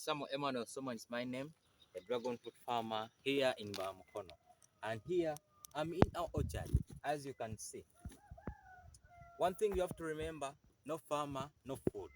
Samuel Emmanuel Soman is my name, a dragon fruit farmer here in Bamukono. And here I'm in our orchard, as you can see. One thing you have to remember, no farmer, no food.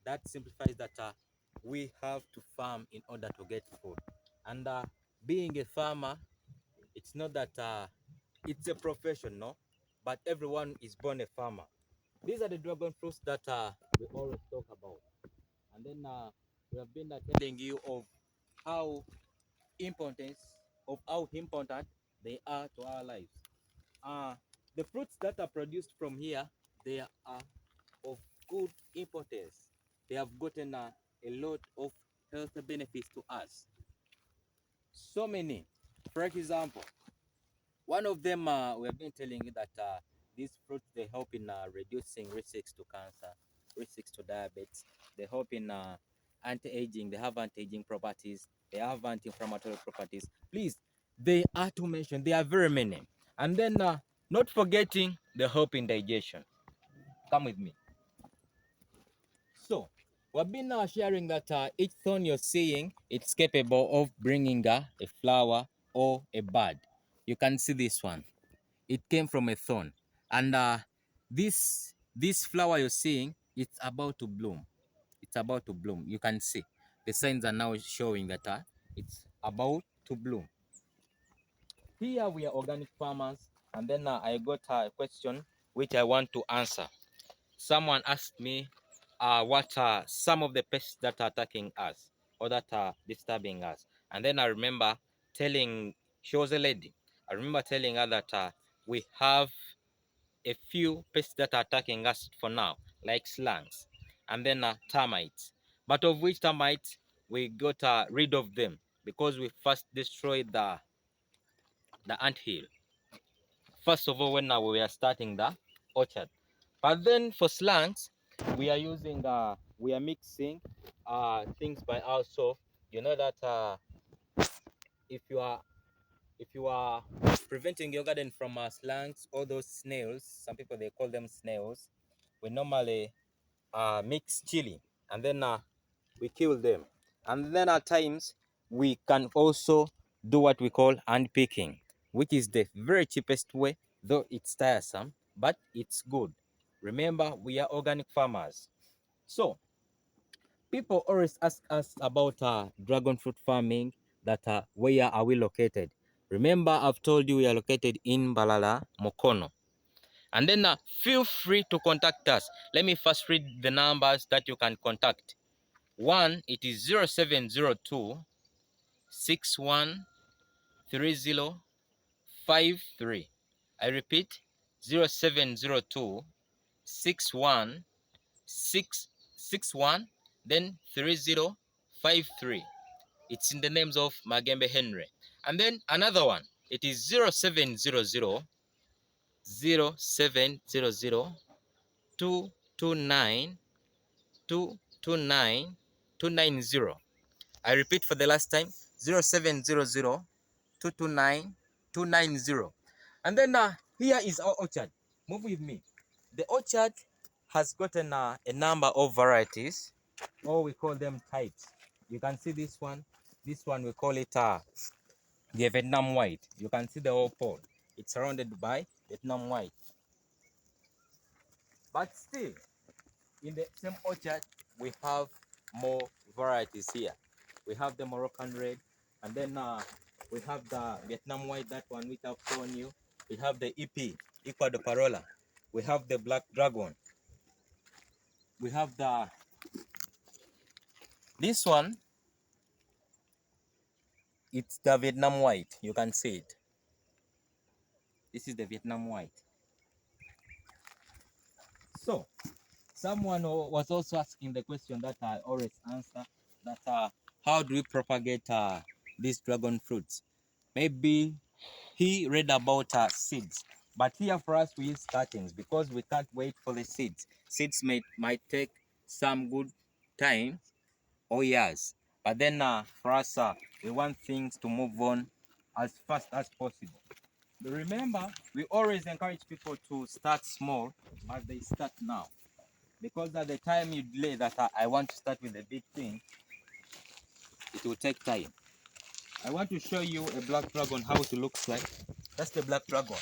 That simplifies that we have to farm in order to get food. And being a farmer, it's not that it's a profession, no? But everyone is born a farmer. These are the dragon fruits that we always talk about. And then we have been telling you of how importance how important they are to our lives. Uh, the fruits that are produced from here, they are of good importance. They have gotten a lot of health benefits to us. So many. For example, one of them we have been telling you that these fruits they help in reducing risks to cancer, risks to diabetes. They help in anti-aging. They have anti-aging properties. They have anti-inflammatory properties. Please, they are to mention. They are very many. And then not forgetting the help in digestion. Come with me. So we've been sharing that each thorn you're seeing, it's capable of bringing a flower or a bud. You can see this one. It came from a thorn, and this flower you're seeing, it's about to bloom. It's about to bloom. You can see the signs are now showing that it's about to bloom. Here we are organic farmers, and then I got a question which I want to answer. Someone asked me what are some of the pests that are attacking us or that are disturbing us. And then I remember telling, she was a lady, I remember telling her that we have a few pests that are attacking us for now, like slugs, and then termites. But of which termites, we got rid of them because we first destroyed the ant hill. First of all, when we are starting the orchard. But then for slugs, we are using we are mixing things by ourselves. You know that if you are if you are preventing your garden from slugs, all those snails, some people they call them snails, we normally mix chili and then we kill them. And then at times we can also do what we call hand picking, which is the very cheapest way, though it's tiresome, but it's good. Remember, we are organic farmers. So people always ask us about dragon fruit farming, that where are we located. Remember, I've told you we are located in Mbalala, Mukono. And then feel free to contact us. Let me first read the numbers that you can contact. One, it is 0702 613053. I repeat, 0702 61 then 3053. It's in the names of Magembe Henry. And then another one, it is 0700 229 229 290. I repeat for the last time, 0700 229 290. And then here is our orchard. Move with me. The orchard has gotten a number of varieties, or we call them types. You can see this one. This one we call it the Vietnam white. You can see the whole pod. It's surrounded by Vietnam white. But still, in the same orchard, we have more varieties here. We have the Moroccan red, and then we have the Vietnam white, that one which I've shown you. We have the EP, Ecuador Parola. We have the black dragon. We have this one, it's the Vietnam white. You can see it. This is the Vietnam white. So, someone was also asking the question that I always answer, that how do we propagate these dragon fruits? Maybe he read about seeds, but here for us we use cuttings because we can't wait for the seeds. Seeds might take some good time or years, but then for us we want things to move on as fast as possible. But remember, we always encourage people to start small as they start now, because at the time you delay that I want to start with a big thing, will take time. I want to show you a black dragon, how it looks like. That's the black dragon.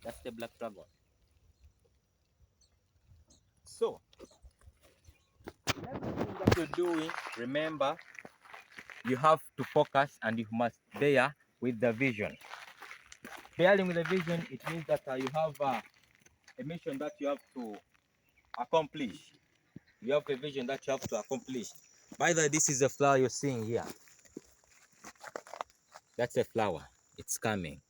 That's the black dragon. So, everything that you're doing, remember, you have to focus and you must bear with the vision. Bearing with the vision, it means that you have a mission that you have to accomplish. You have a vision that you have to accomplish. By the way, this is a flower you're seeing here. That's a flower. It's coming.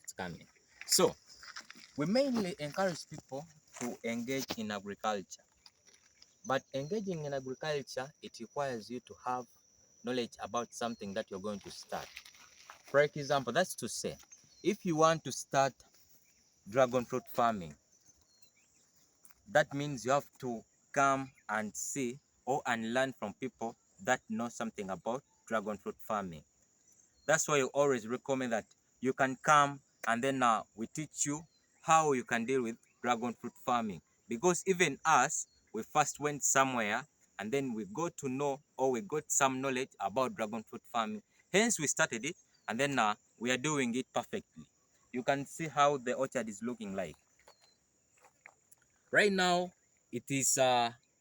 It's coming. So, we mainly encourage people to engage in agriculture. But engaging in agriculture, it requires you to have knowledge about something that you're going to start. For example, that's to say, if you want to start dragon fruit farming, that means you have to come and see or and learn from people that know something about dragon fruit farming. That's why you always recommend that you can come and then we teach you how you can deal with dragon fruit farming. Because even us, we first went somewhere and then we got to know or we got some knowledge about dragon fruit farming. Hence we started it and then we are doing it perfectly. You can see how the orchard is looking like. Right now, it is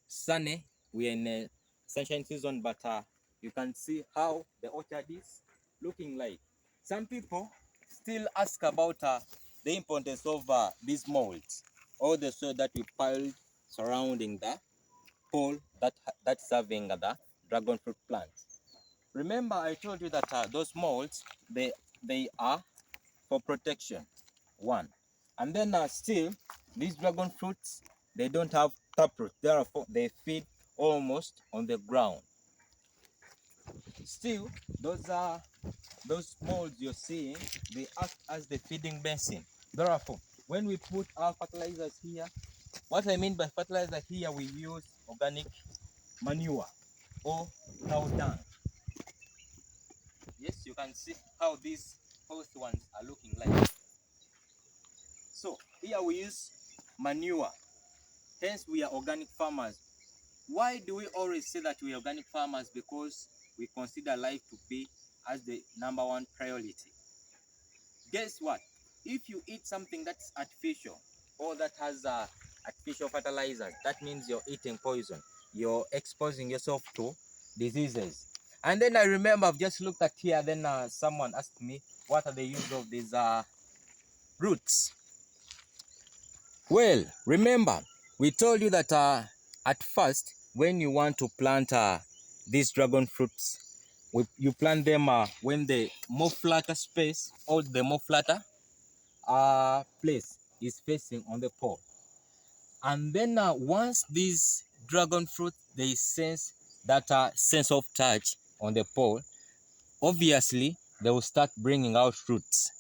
sunny. We are in a sunshine season, but you can see how the orchard is looking like. Some people still ask about the importance of these molds or the soil that we piled surrounding the pole that's serving the dragon fruit plants. Remember, I told you that those molds they are for protection. One, and then still these dragon fruits, they don't have taproot, therefore they feed almost on the ground. Still, those molds you're seeing, they act as the feeding basin. Therefore, when we put our fertilizers here, what I mean by fertilizer here, we use organic manure or cow dung. Yes, you can see how these first ones are looking like. So here we use manure. Hence we are organic farmers. Why do we always say that we are organic farmers? Because we consider life to be as the #1 priority. Guess what? If you eat something that's artificial or that has artificial fertilizers, that means you're eating poison. You're exposing yourself to diseases. And then I remember I've just looked at here, then someone asked me, what are the use of these roots? Well, remember, we told you that at first, when you want to plant these dragon fruits, you plant them when the more flatter space or the more flatter place is facing on the pole. And then once these dragon fruit, they sense that sense of touch on the pole, obviously they will start bringing out roots.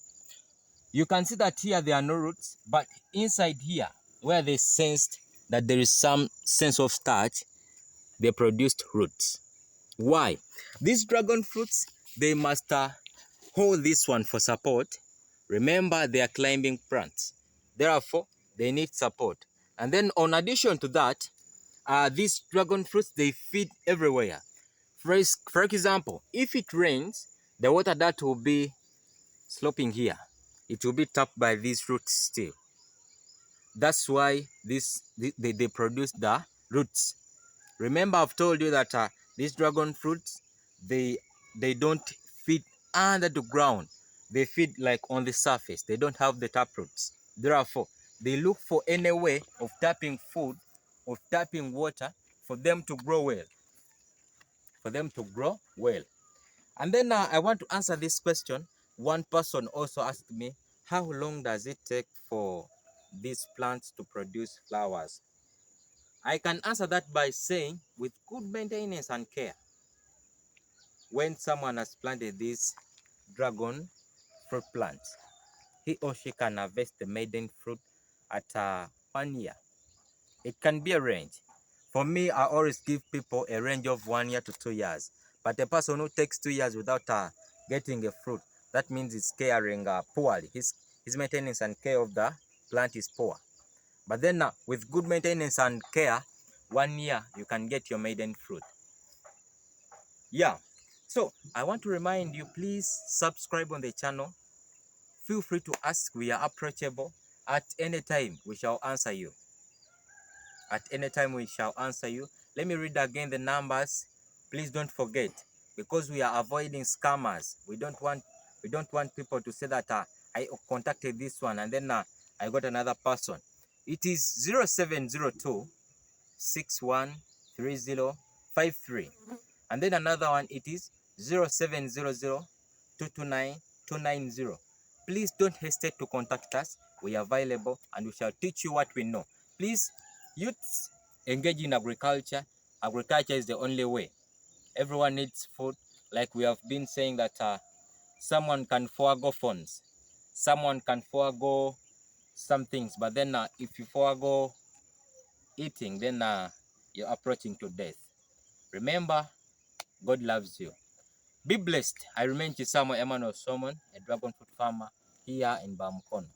You can see that here there are no roots, but inside here, where they sensed that there is some sense of starch, they produced roots. Why? These dragon fruits, they must hold this one for support. Remember, they are climbing plants. Therefore, they need support. And then on addition to that, these dragon fruits, they feed everywhere. For example, if it rains, the water that will be sloping here, it will be tapped by these roots still. That's why they produce the roots. Remember, I've told you that these dragon fruits, they don't feed under the ground. They feed like on the surface. They don't have the tap roots. Therefore, they look for any way of tapping food, of tapping water for them to grow well. For them to grow well. And then I want to answer this question. One person also asked me, how long does it take for these plants to produce flowers? I can answer that by saying, with good maintenance and care, when someone has planted this dragon fruit plant, he or she can harvest the maiden fruit at 1 year. It can be a range. For me, I always give people a range of 1 year to 2 years. But a person who takes 2 years without getting a fruit, that means it's caring poorly. His maintenance and care of the plant is poor. But then with good maintenance and care, 1 year you can get your maiden fruit. Yeah. So I want to remind you, please subscribe on the channel. Feel free to ask. We are approachable at any time. We shall answer you. At any time we shall answer you. Let me read again the numbers. Please don't forget, because we are avoiding scammers. We don't want people to say that I contacted this one and then I got another person. It is 0702 613053. And then another one, it is 0700 229 Please don't hesitate to contact us. We are available and we shall teach you what we know. Please, youths, engage in agriculture. Agriculture is the only way. Everyone needs food. Like we have been saying that someone can forego phones. Someone can forego some things. But then if you forego eating, then you're approaching to death. Remember, God loves you. Be blessed. I remain Chisamo Emmanuel Solomon, a dragon fruit farmer here in Bamukono.